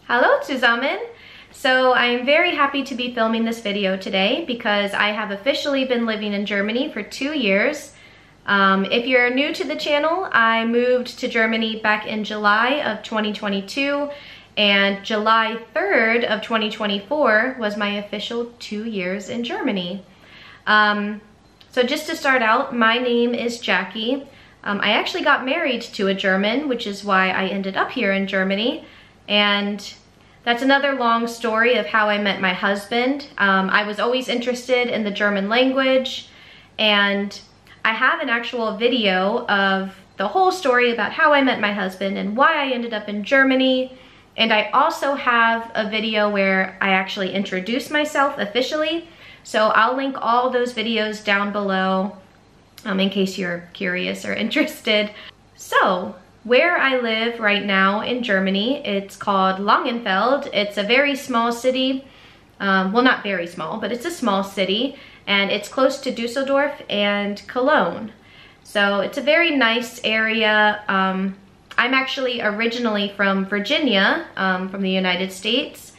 Hallo zusammen! So I am very happy to be filming this video today because I have officially been living in Germany for 2 years. If you're new to the channel, I moved to Germany back in July of 2022, and July 3rd of 2024 was my official 2 years in Germany. So just to start out, my name is Jackie. I actually got married to a German, which is why I ended up here in Germany. And that's another long story of how I met my husband. I was always interested in the German language, and I have an actual video of the whole story about how I met my husband and why I ended up in Germany. And I also have a video where I actually introduce myself officially. So I'll link all those videos down below in case you're curious or interested. So, where I live right now in Germany, it's called Langenfeld. It's a very small city. Well, not very small, but it's a small city, and it's close to Dusseldorf and Cologne. So it's a very nice area. I'm actually originally from Virginia, from the United States,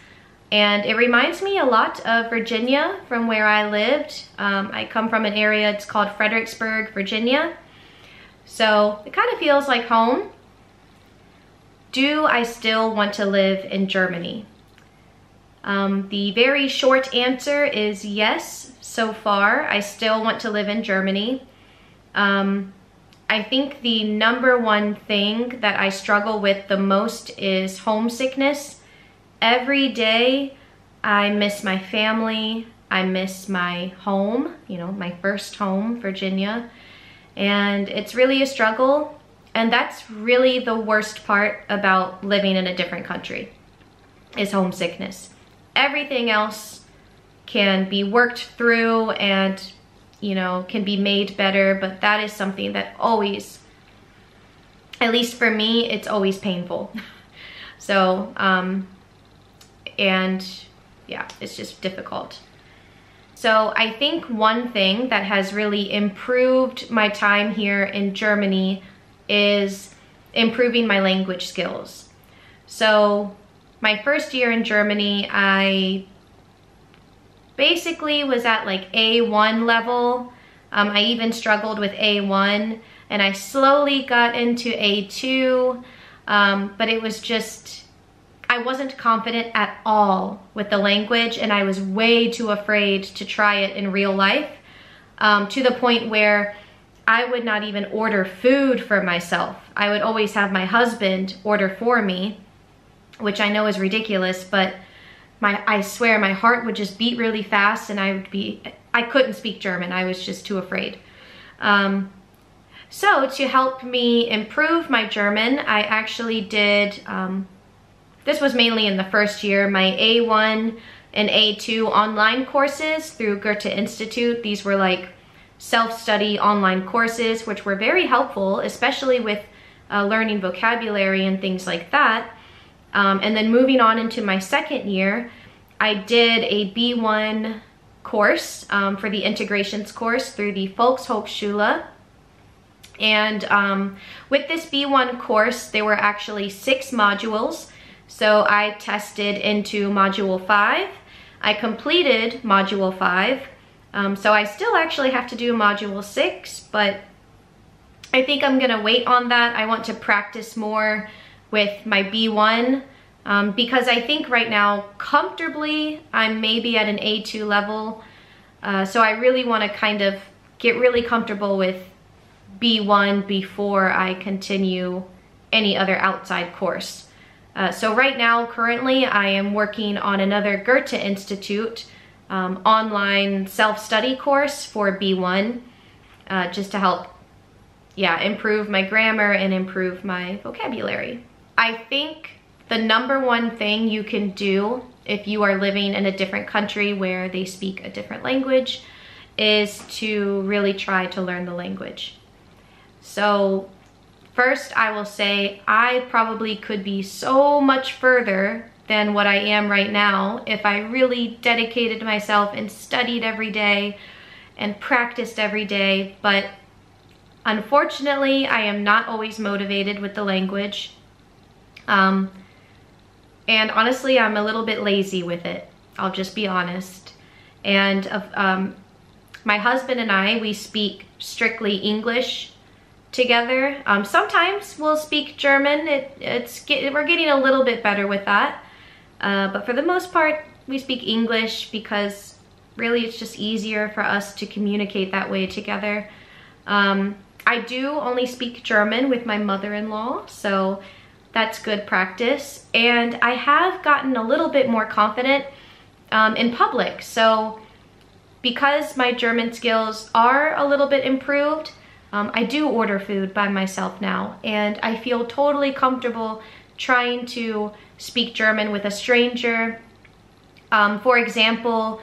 and it reminds me a lot of Virginia from where I lived. I come from an area, it's called Fredericksburg, Virginia. So it kind of feels like home. Do I still want to live in Germany? The very short answer is yes. So far, I still want to live in Germany. I think the number one thing that I struggle with the most is homesickness. Every day, I miss my family. I miss my home, my first home, Virginia. And it's really a struggle. And that's really the worst part about living in a different country, is homesickness. Everything else can be worked through and, can be made better, but that is something that always, at least for me, it's always painful. So, and yeah, it's just difficult. So I think one thing that has really improved my time here in Germany is improving my language skills. So my first year in Germany, I basically was at like A1 level. I even struggled with A1, and I slowly got into A2, but it was just, I wasn't confident at all with the language, and I was way too afraid to try it in real life, to the point where I would not even order food for myself. I would always have my husband order for me, which I know is ridiculous, but I swear my heart would just beat really fast, and I couldn't speak German. I was just too afraid. So to help me improve my German, I actually did, this was mainly in the first year, my A1 and A2 online courses through Goethe Institute. These were like self-study online courses, which were very helpful, especially with learning vocabulary and things like that. And then moving on into my second year, I did a B1 course for the integrations course through the Volkshochschule. And with this B1 course, there were actually 6 modules. So I tested into module 5. I completed module 5. So I still actually have to do module 6, but I think I'm gonna wait on that. I want to practice more with my B1 because I think right now, comfortably, I'm maybe at an A2 level. So I really wanna kind of get really comfortable with B1 before I continue any other outside course. So right now, currently, I am working on another Goethe Institute online self-study course for B1, just to help, improve my grammar and improve my vocabulary. I think the number one thing you can do if you are living in a different country where they speak a different language is to really try to learn the language. So first, I will say I probably could be so much further than what I am right now if I really dedicated myself and studied every day and practiced every day. But unfortunately, I am not always motivated with the language. And honestly, I'm a little bit lazy with it. I'll just be honest. And my husband and I, we speak strictly English together. Sometimes we'll speak German. We're getting a little bit better with that. But for the most part, we speak English because really it's just easier for us to communicate that way together. I do only speak German with my mother-in-law, so that's good practice. And I have gotten a little bit more confident in public. So because my German skills are a little bit improved, I do order food by myself now, and I feel totally comfortable trying to speak German with a stranger. For example,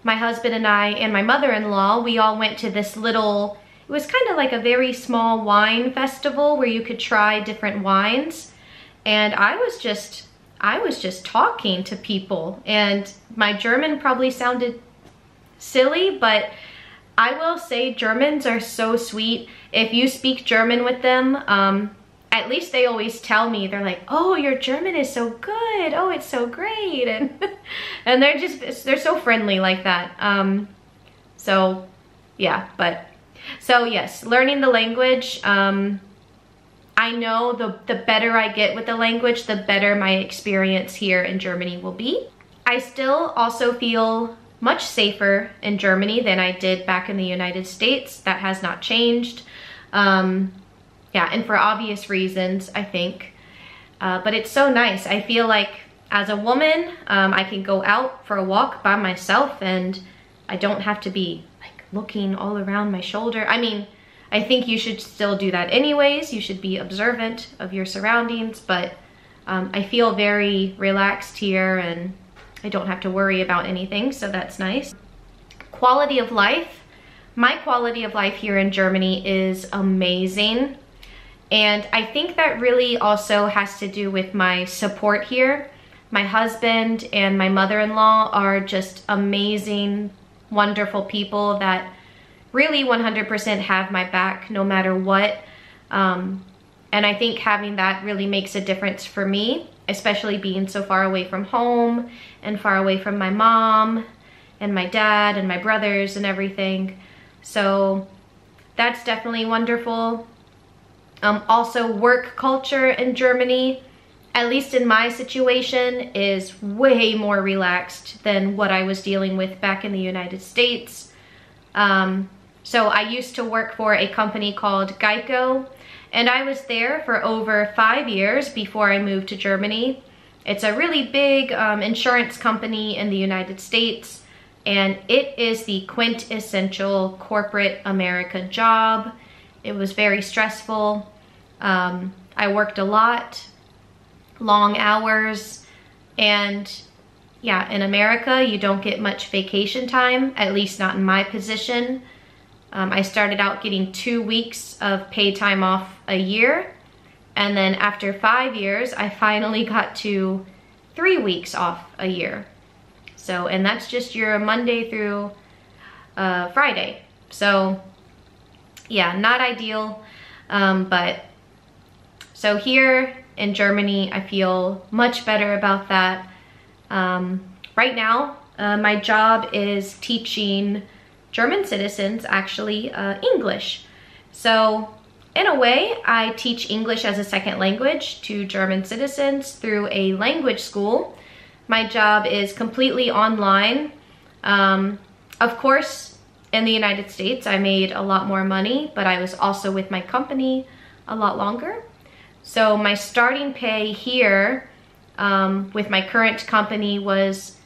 my husband and I and my mother-in-law, we all went to this little, it was kind of like a very small wine festival where you could try different wines. And I was just talking to people, and my German probably sounded silly, but I will say Germans are so sweet. If you speak German with them, at least they always tell me, they're like, oh, your German is so good. Oh, it's so great. And and they're so friendly like that. So yeah, so yes, learning the language, I know the better I get with the language, the better my experience here in Germany will be. I still also feel much safer in Germany than I did back in the United States. That has not changed. Yeah, and for obvious reasons, I think. But it's so nice. I feel like as a woman, I can go out for a walk by myself and I don't have to be like looking all around my shoulder. I mean, I think you should still do that anyways. You should be observant of your surroundings, but I feel very relaxed here and I don't have to worry about anything, so that's nice. Quality of life. My quality of life here in Germany is amazing. And I think that really also has to do with my support here. My husband and my mother-in-law are just amazing, wonderful people that really 100% have my back no matter what. And I think having that really makes a difference for me, especially being so far away from home and far away from my mom and my dad and my brothers and everything. So that's definitely wonderful. Also, work culture in Germany, at least in my situation, is way more relaxed than what I was dealing with back in the United States. So I used to work for a company called Geico, and I was there for over 5 years before I moved to Germany. It's a really big insurance company in the United States, and it is the quintessential corporate America job. It was very stressful. I worked a lot, long hours, and yeah, in America, you don't get much vacation time, at least not in my position. I started out getting 2 weeks of paid time off a year, and then after 5 years, I finally got to 3 weeks off a year. So, and that's just your Monday through Friday. So yeah, not ideal, but so here in Germany, I feel much better about that. Right now, my job is teaching German citizens actually English. So in a way, I teach English as a second language to German citizens through a language school. My job is completely online. Of course, in the United States, I made a lot more money, but I was also with my company a lot longer. So my starting pay here with my current company was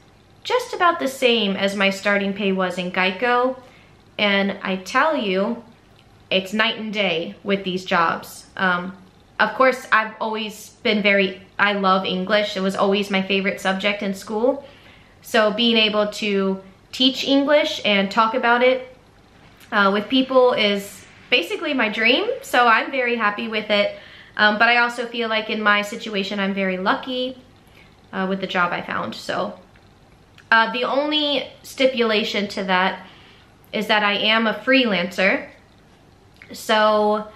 just about the same as my starting pay was in Geico. And I tell you, it's night and day with these jobs. Of course, I've always been I love English. It was always my favorite subject in school. So being able to teach English and talk about it with people is basically my dream. So I'm very happy with it. But I also feel like in my situation, I'm very lucky with the job I found. So the only stipulation to that is that I am a freelancer. So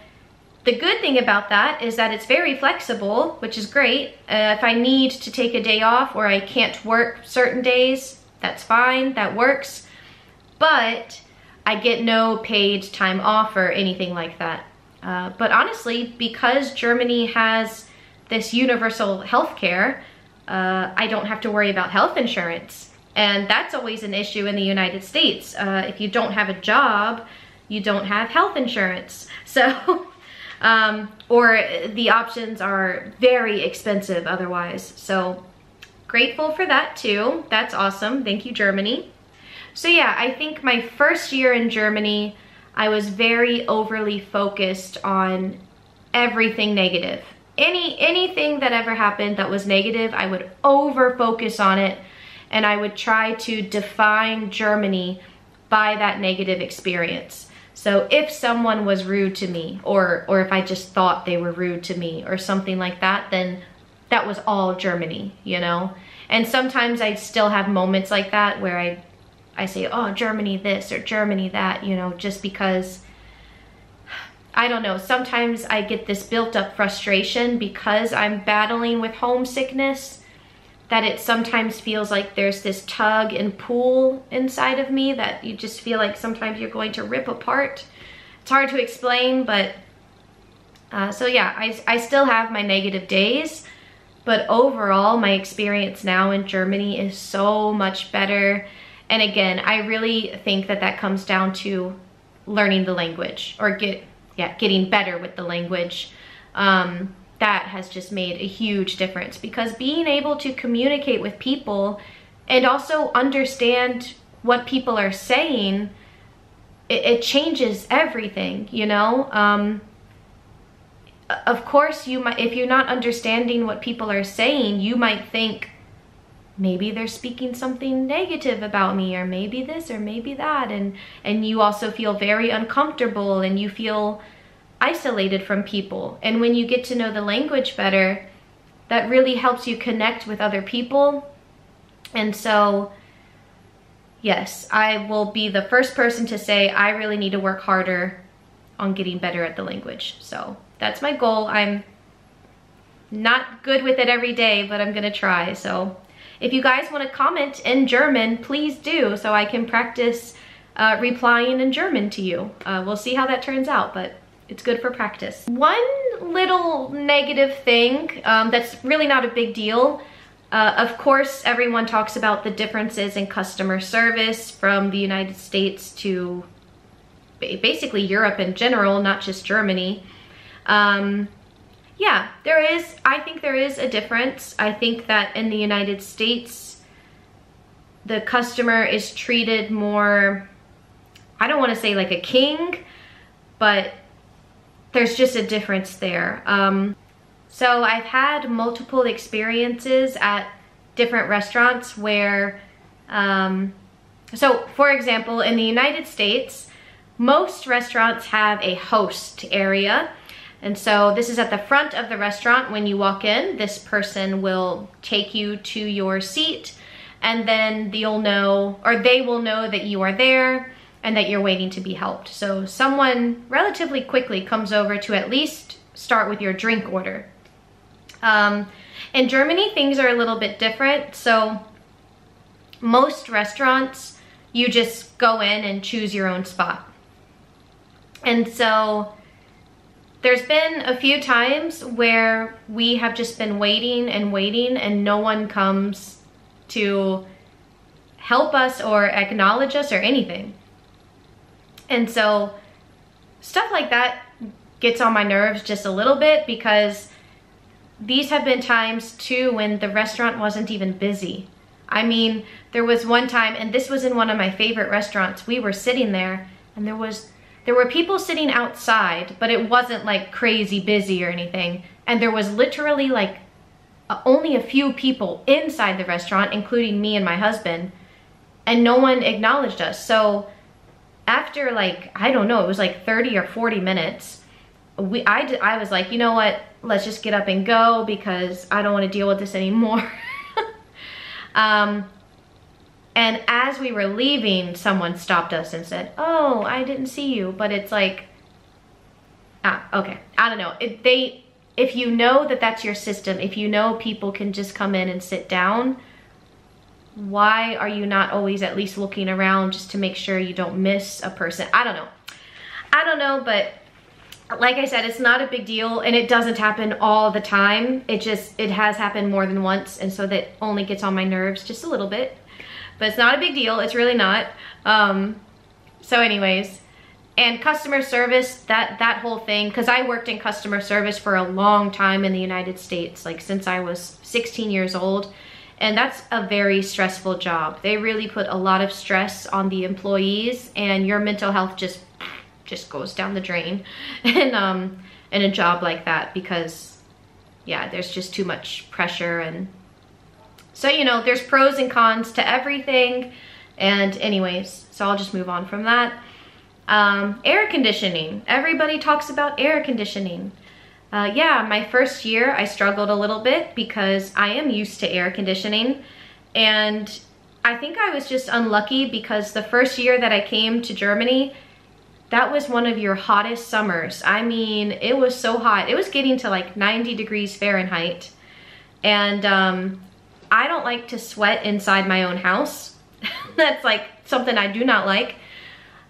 The good thing about that is that it's very flexible, which is great. If I need to take a day off or I can't work certain days, that's fine, that works. But I get no paid time off or anything like that. But honestly, because Germany has this universal health care, I don't have to worry about health insurance. And that's always an issue in the United States. If you don't have a job, you don't have health insurance. So, or the options are very expensive otherwise. So grateful for that too. That's awesome. Thank you, Germany. So yeah, I think my first year in Germany, I was very overly focused on everything negative. Anything that ever happened that was negative, I would over focus on it, and I would try to define Germany by that negative experience. So if someone was rude to me, or if I just thought they were rude to me or something like that, then that was all Germany, you know? And sometimes I still have moments like that where I say, oh, Germany this or Germany that, you know, just because, I don't know, sometimes I get this built up frustration because I'm battling with homesickness, that it sometimes feels like there's this tug and pull inside of me that you just feel like sometimes you're going to rip apart. It's hard to explain, but so yeah, I still have my negative days, but overall my experience now in Germany is so much better. And again, I really think that that comes down to learning the language, or getting better with the language. That has just made a huge difference, because being able to communicate with people and also understand what people are saying, it changes everything, you know? Of course, you might, if you're not understanding what people are saying, you might think maybe they're speaking something negative about me, or maybe this or maybe that, and you also feel very uncomfortable and you feel isolated from people. And when you get to know the language better, that really helps you connect with other people. And so yes, I will be the first person to say I really need to work harder on getting better at the language. So that's my goal. I'm not good with it every day, but I'm gonna try. So if you guys want to comment in German, please do, so I can practice replying in German to you. We'll see how that turns out, but it's good for practice. One little negative thing that's really not a big deal. Of course, everyone talks about the differences in customer service from the United States to basically Europe in general, not just Germany. Yeah, I think there is a difference. I think that in the United States, the customer is treated more, I don't want to say like a king, but there's just a difference there. So I've had multiple experiences at different restaurants where, so for example, in the United States, most restaurants have a host area. And so this is at the front of the restaurant. When you walk in, this person will take you to your seat, and then you'll know, or they will know that you are there and that you're waiting to be helped. So someone relatively quickly comes over to at least start with your drink order. In Germany, things are a little bit different. So most restaurants, you just go in and choose your own spot. And so there's been a few times where we have just been waiting and waiting, and no one comes to help us or acknowledge us or anything. And so stuff like that gets on my nerves just a little bit, because these have been times too when the restaurant wasn't even busy. I mean, there was one time, and this was in one of my favorite restaurants, we were sitting there and there were people sitting outside, but it wasn't like crazy busy or anything. And there was literally like only a few people inside the restaurant, including me and my husband, and no one acknowledged us. So after like, I don't know, it was like 30 or 40 minutes, I was like, you know what, let's just get up and go, because I don't want to deal with this anymore. And as we were leaving, someone stopped us and said, oh, I didn't see you. But it's like, Okay, I don't know. If you know that that's your system, if you know people can just come in and sit down, why are you not always at least looking around just to make sure you don't miss a person? I don't know. I don't know, but like I said, it's not a big deal, and it doesn't happen all the time. It has happened more than once, and so that only gets on my nerves just a little bit. But it's not a big deal. It's really not. So anyways, and customer service, that whole thing, because I worked in customer service for a long time in the United States, like since I was 16 years old. And that's a very stressful job. They really put a lot of stress on the employees, and your mental health just goes down the drain in a job like that, because yeah, there's just too much pressure. And so, you know, there's pros and cons to everything. And anyways, so I'll just move on from that. Air conditioning. Everybody talks about air conditioning. Yeah, my first year I struggled a little bit because I am used to air conditioning, and I think I was just unlucky because the first year that I came to Germany, that was one of your hottest summers. I mean, it was so hot. It was getting to like 90 degrees Fahrenheit. And I don't like to sweat inside my own house. That's like something I do not like.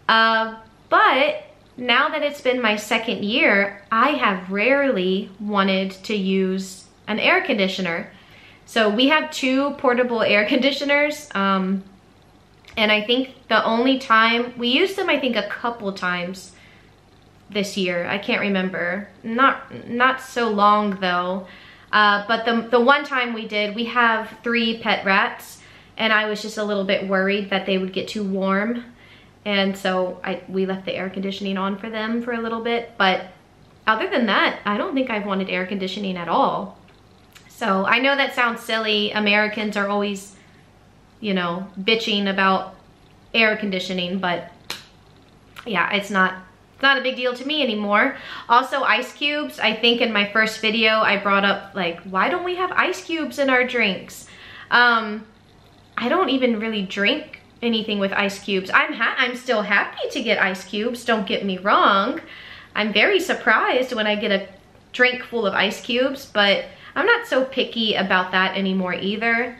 But now that it's been my second year, I have rarely wanted to use an air conditioner. So we have 2 portable air conditioners. And I think the only time, we used them I think a couple times this year. I can't remember. Not so long though. But the one time we did, we have 3 pet rats, and I was just a little bit worried that they would get too warm. And so we left the air conditioning on for them for a little bit. But other than that, I don't think I've wanted air conditioning at all. So I know that sounds silly. Americans are always, you know, bitching about air conditioning, but yeah, it's not a big deal to me anymore. Also, ice cubes. I think in my first video, I brought up like, why don't we have ice cubes in our drinks? I don't even really drink anything with ice cubes. I'm still happy to get ice cubes, don't get me wrong. I'm very surprised when I get a drink full of ice cubes, but I'm not so picky about that anymore either.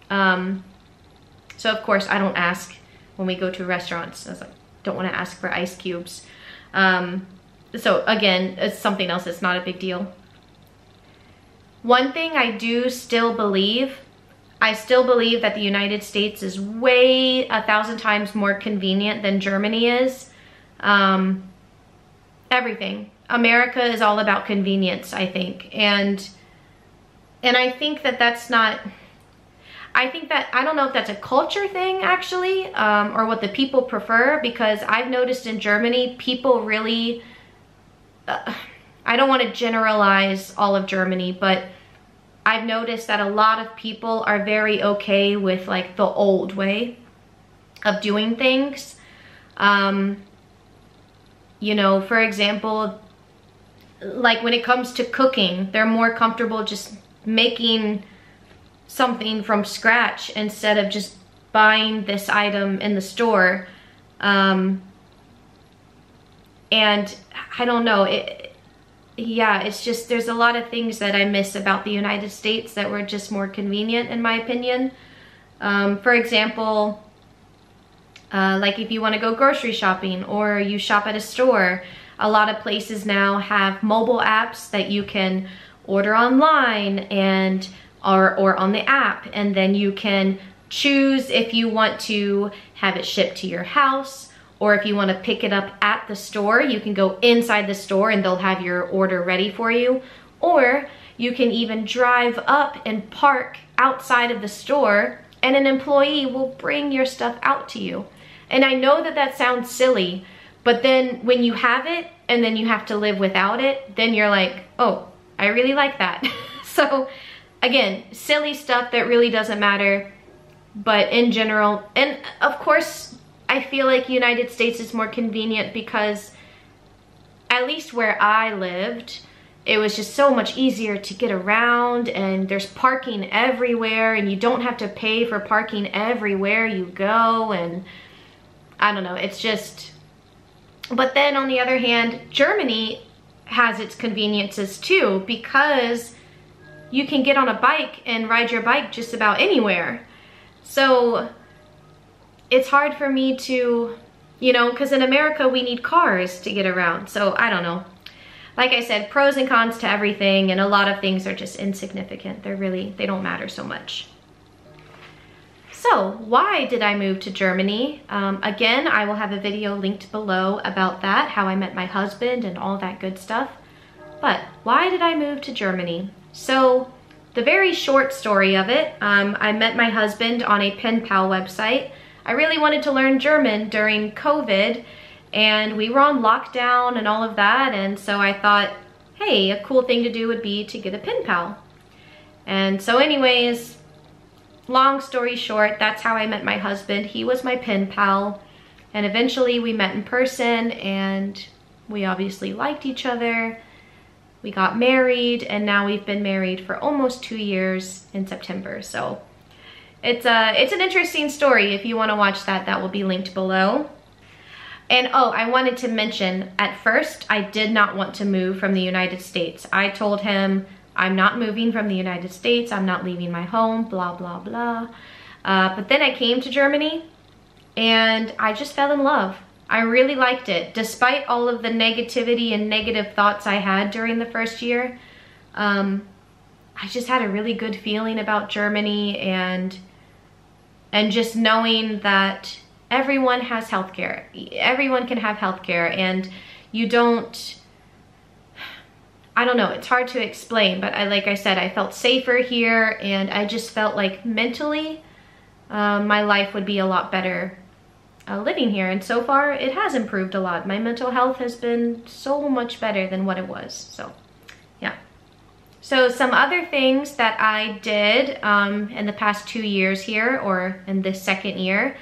So of course I don't ask when we go to restaurants. I was like, don't want to ask for ice cubes. So again, it's something else that's not a big deal. One thing I do still believe, I still believe that the United States is way 1,000 times more convenient than Germany is. Everything. America is all about convenience, I think. And I think that that's not, I think that, I don't know if that's a culture thing actually, or what the people prefer, because I've noticed in Germany, people really, I don't want to generalize all of Germany, but I've noticed that a lot of people are very okay with like the old way of doing things. You know, for example, like when it comes to cooking, they're more comfortable just making something from scratch instead of just buying this item in the store. And I don't know, yeah, it's just, there's a lot of things that I miss about the United States that were just more convenient in my opinion. For example, like if you want to go grocery shopping or you shop at a store, a lot of places now have mobile apps that you can order online and or on the app, and then you can choose if you want to have it shipped to your house, or if you want to pick it up at the store, you can go inside the store and they'll have your order ready for you. Or you can even drive up and park outside of the store and an employee will bring your stuff out to you. And I know that that sounds silly, but then when you have it and then you have to live without it, then you're like, oh, I really like that. So again, silly stuff that really doesn't matter, but in general, and of course, I feel like United States is more convenient because at least where I lived, it was just so much easier to get around, and there's parking everywhere and you don't have to pay for parking everywhere you go, and I don't know, it's just, but then on the other hand, Germany, has its conveniences too, because you can get on a bike and ride your bike just about anywhere. So it's hard for me to, you know, because in America we need cars to get around. So I don't know. Like I said, pros and cons to everything, and a lot of things are just insignificant. They don't matter so much. So why did I move to Germany? Again, I will have a video linked below about that, how I met my husband and all that good stuff. But why did I move to Germany? So the very short story of it, I met my husband on a pen pal website. I really wanted to learn German during COVID, and we were on lockdown and all of that, and so I thought, hey, a cool thing to do would be to get a pen pal. And so anyways, long story short, that's how I met my husband. He was my pen pal, and eventually we met in person, and we obviously liked each other. We got married, and now we've been married for almost 2 years in September. So it's an interesting story. If you want to watch that, that will be linked below. And oh, I wanted to mention, at first, I did not want to move from the United States. I told him, I'm not moving from the United States. I'm not leaving my home, blah, blah, blah. But then I came to Germany, and I just fell in love. I really liked it. Despite all of the negativity and negative thoughts I had during the first year, I just had a really good feeling about Germany, and just knowing that everyone has healthcare. Everyone can have healthcare, and you don't, I don't know, it's hard to explain, but like I said, I felt safer here, and I just felt like mentally my life would be a lot better living here. And so far it has improved a lot. My mental health has been so much better than what it was. So yeah. So some other things that I did in the past 2 years here, or in this second year,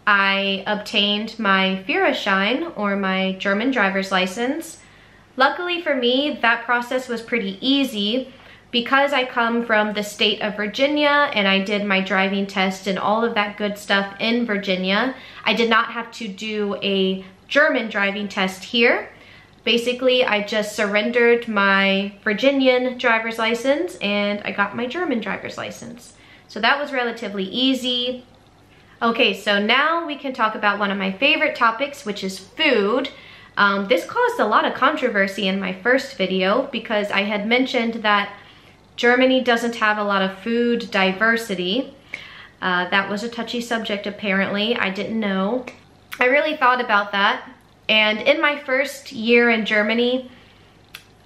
I obtained my Führerschein, or my German driver's license. Luckily for me, that process was pretty easy because I come from the state of Virginia, and I did my driving test and all of that good stuff in Virginia. I did not have to do a German driving test here. Basically, I just surrendered my Virginian driver's license and I got my German driver's license. So that was relatively easy. Okay, so now we can talk about one of my favorite topics, which is food. This caused a lot of controversy in my first video because I had mentioned that Germany doesn't have a lot of food diversity. That was a touchy subject apparently. I didn't know. I really thought about that. And in my first year in Germany,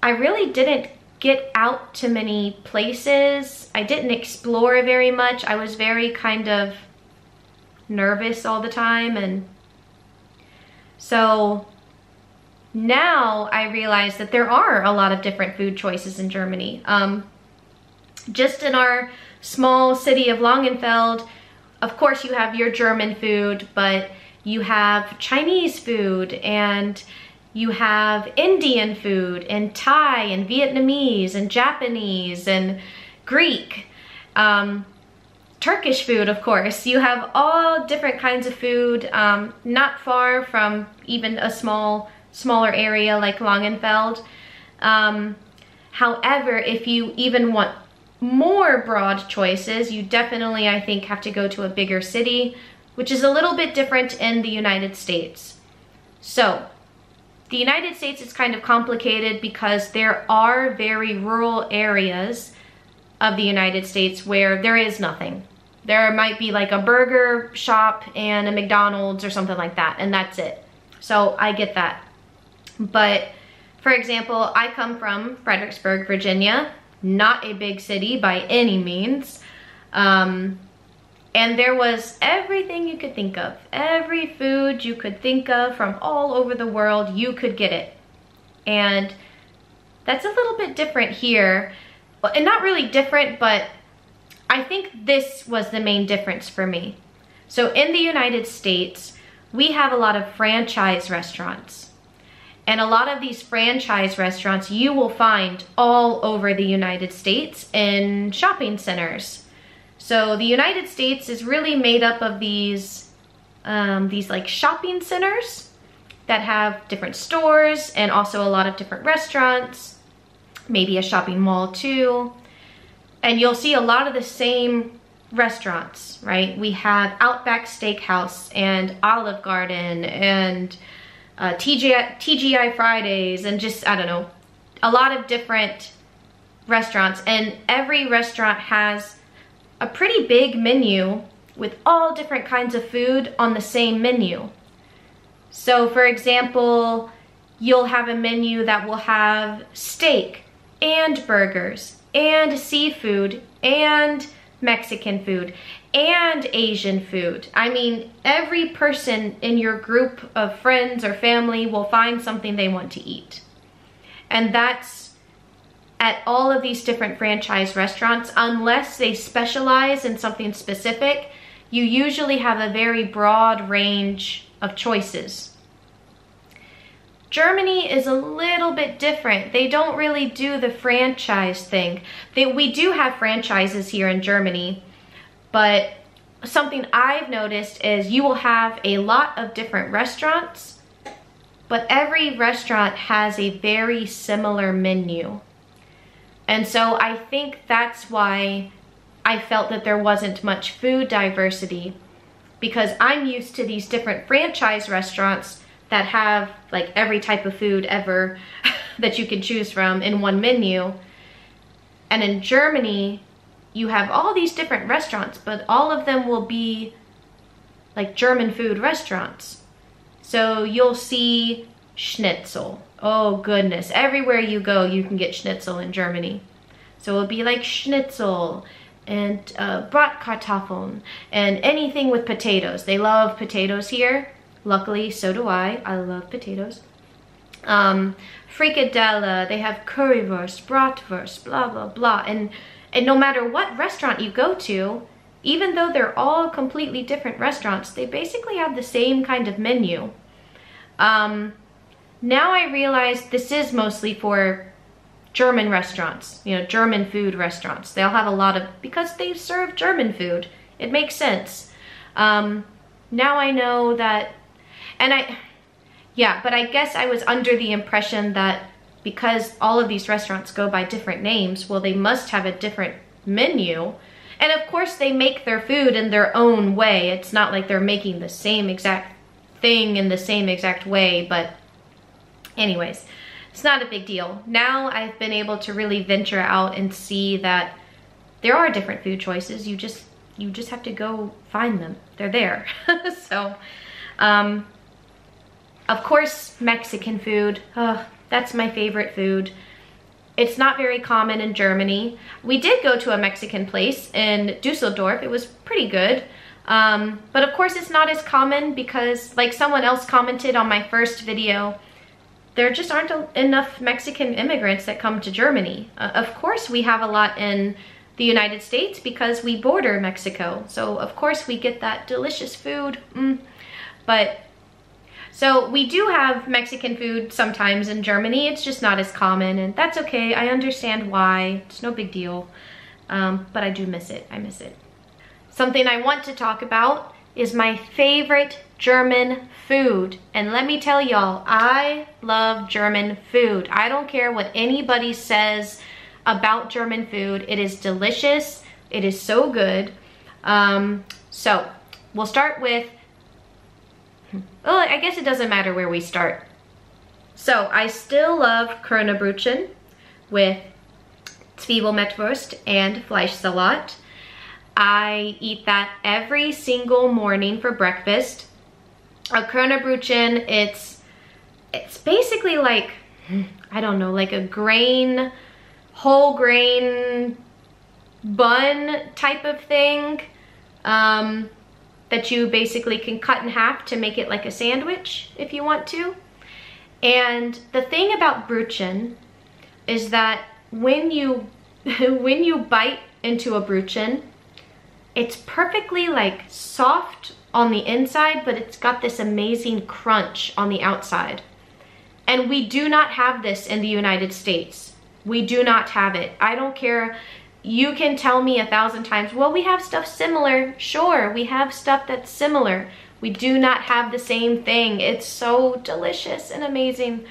I really didn't get out to many places. I didn't explore very much. I was very kind of nervous all the time. And so now I realize that there are a lot of different food choices in Germany. Just in our small city of Langenfeld, of course you have your German food, but you have Chinese food, and you have Indian food, and Thai, and Vietnamese, and Japanese, and Greek. Turkish food, of course. You have all different kinds of food, not far from even a smaller area like Langenfeld. However, if you even want more broad choices, you definitely, I think, have to go to a bigger city, which is a little bit different in the United States. So, the United States is kind of complicated because there are very rural areas of the United States where there is nothing. There might be like a burger shop and a McDonald's or something like that, and that's it. So I get that. But for example, I come from Fredericksburg, Virginia, not a big city by any means. And there was everything you could think of. Every food you could think of from all over the world, you could get it. And that's a little bit different here. And not really different, but I think this was the main difference for me. So in the United States, we have a lot of franchise restaurants. And a lot of these franchise restaurants you will find all over the United States in shopping centers. So the United States is really made up of these like shopping centers. that have different stores and also a lot of different restaurants, maybe a shopping mall too. And you'll see a lot of the same restaurants, right? We have Outback Steakhouse and Olive Garden and TGI Fridays and just, I don't know, a lot of different restaurants. And every restaurant has a pretty big menu with all different kinds of food on the same menu. So for example, you'll have a menu that will have steak and burgers and seafood and Mexican food and Asian food. I mean, every person in your group of friends or family will find something they want to eat. And that's at all of these different franchise restaurants. Unless they specialize in something specific, you usually have a very broad range of choices. Germany is a little bit different. They don't really do the franchise thing. We do have franchises here in Germany, but something I've noticed is you will have a lot of different restaurants, but every restaurant has a very similar menu. And so I think that's why I felt that there wasn't much food diversity, because I'm used to these different franchise restaurants that have like every type of food ever that you can choose from in one menu. And in Germany, you have all these different restaurants, but all of them will be like German food restaurants. So you'll see schnitzel. Oh goodness, everywhere you go, you can get schnitzel in Germany. So it'll be like schnitzel and Bratkartoffeln and anything with potatoes. They love potatoes here. Luckily, so do I. I love potatoes. Frikadelle, they have currywurst, bratwurst, blah, blah, blah. And no matter what restaurant you go to, even though they're all completely different restaurants, they basically have the same kind of menu. Now I realize this is mostly for German restaurants, you know, German food restaurants. They'll have a lot of, because they serve German food, it makes sense. Now I know that, and but I guess I was under the impression that because all of these restaurants go by different names, well, they must have a different menu. And of course they make their food in their own way. It's not like they're making the same exact thing in the same exact way, but anyways, it's not a big deal. Now I've been able to really venture out and see that there are different food choices. You just have to go find them. They're there. So, of course, Mexican food. That's my favorite food. It's not very common in Germany. We did go to a Mexican place in Dusseldorf. It was pretty good. But of course, it's not as common because, like someone else commented on my first video, there just aren't enough Mexican immigrants that come to Germany. Of course, we have a lot in the United States because we border Mexico. So of course we get that delicious food. But so we do have Mexican food sometimes in Germany. It's just not as common, and that's okay. I understand why. It's no big deal. But I do miss it. I miss it. Something I want to talk about is my favorite German food. And let me tell y'all, I love German food. I don't care what anybody says about German food. It is delicious. It is so good. So we'll start with, well, I guess it doesn't matter where we start. So I still love Körnerbrötchen with Zwiebelmettwurst and Fleischsalat. I eat that every single morning for breakfast. A Körnerbrötchen, it's basically like, I don't know, like a grain, whole grain bun type of thing that you basically can cut in half to make it like a sandwich if you want to. And the thing about Brötchen is that when you bite into a Brötchen, it's perfectly like soft on the inside, but it's got this amazing crunch on the outside. And we do not have this in the United States. We do not have it. I don't care. You can tell me 1,000 times, well, we have stuff similar. Sure, we have stuff that's similar. We do not have the same thing. It's so delicious and amazing.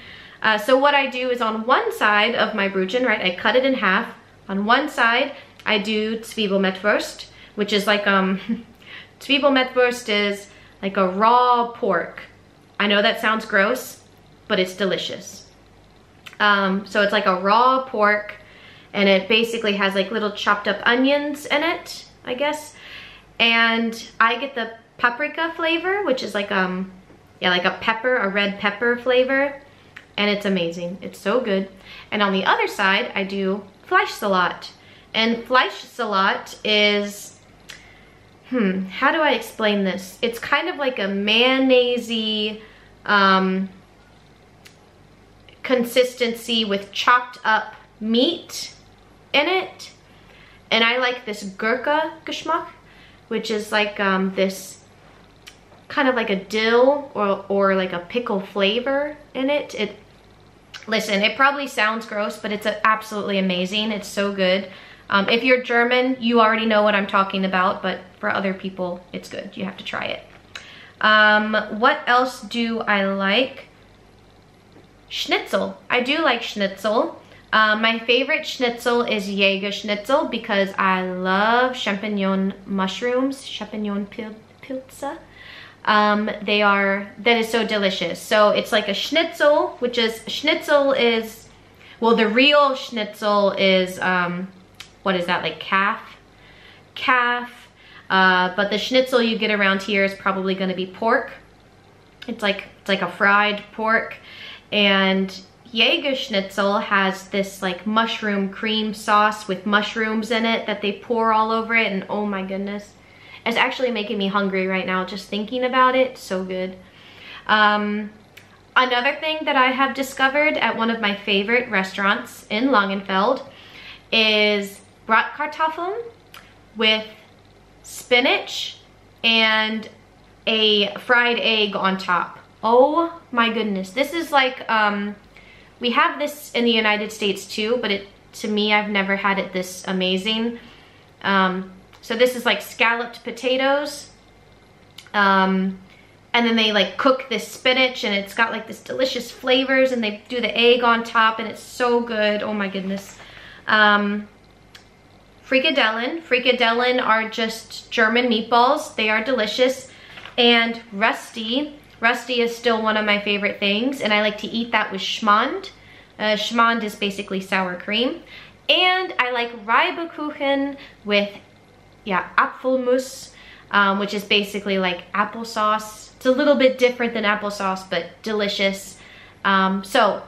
So what I do is on one side of my brötchen, right, I cut it in half. On one side, I do Zwiebelmettwurst, which is like, Zwiebelmettwurst is like a raw pork. I know that sounds gross, but it's delicious. So it's like a raw pork, and it basically has like little chopped up onions in it, I guess. And I get the paprika flavor, which is like yeah, like a pepper, a red pepper flavor, and it's amazing. It's so good. And on the other side, I do Fleischsalat. And Fleischsalat is, how do I explain this? It's kind of like a mayonnaise-y consistency with chopped up meat in it. And I like this Gurke Geschmack, which is like this kind of like a dill or like a pickle flavor in it. Listen, it probably sounds gross, but it's absolutely amazing. It's so good. If you're German, you already know what I'm talking about, but for other people, it's good. You have to try it. What else do I like? Schnitzel. I do like schnitzel. My favorite schnitzel is Jäger schnitzel because I love champignon mushrooms, champignon pilze. That is so delicious. So it's like a schnitzel, well, the real schnitzel is, what is that, like calf? But the schnitzel you get around here is probably gonna be pork. It's like a fried pork. And Jäger schnitzel has this like mushroom cream sauce with mushrooms in it that they pour all over it, and oh my goodness. It's actually making me hungry right now just thinking about it. So good. Another thing that I have discovered at one of my favorite restaurants in Langenfeld is Bratkartoffeln with spinach and a fried egg on top. Oh my goodness. This is like, we have this in the United States too, but to me, I've never had it this amazing. So this is like scalloped potatoes. And then they like cook this spinach, and it's got like this delicious flavors, and they do the egg on top, and it's so good. Oh my goodness. Frikadellen. Frikadellen are just German meatballs. They are delicious. And Rösti. Rösti is still one of my favorite things, and I like to eat that with Schmand. Schmand is basically sour cream. And I like Reibekuchen with, yeah, Apfelmus, which is basically like applesauce. It's a little bit different than applesauce, but delicious. So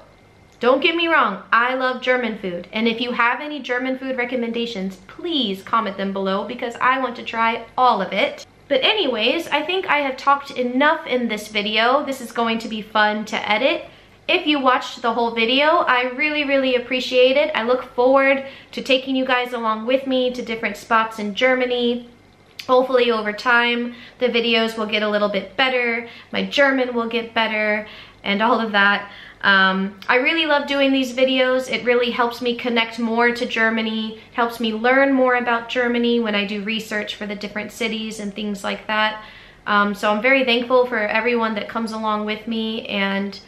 don't get me wrong, I love German food. And if you have any German food recommendations, please comment them below because I want to try all of it. But anyways, I think I have talked enough in this video. This is going to be fun to edit. If you watched the whole video, I really, really appreciate it. I look forward to taking you guys along with me to different spots in Germany. Hopefully over time, the videos will get a little bit better, my German will get better, and all of that. I really love doing these videos. It really helps me connect more to Germany, helps me learn more about Germany when I do research for the different cities and things like that. So I'm very thankful for everyone that comes along with me, and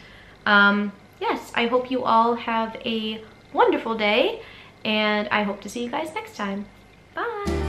yes, I hope you all have a wonderful day, and I hope to see you guys next time. Bye!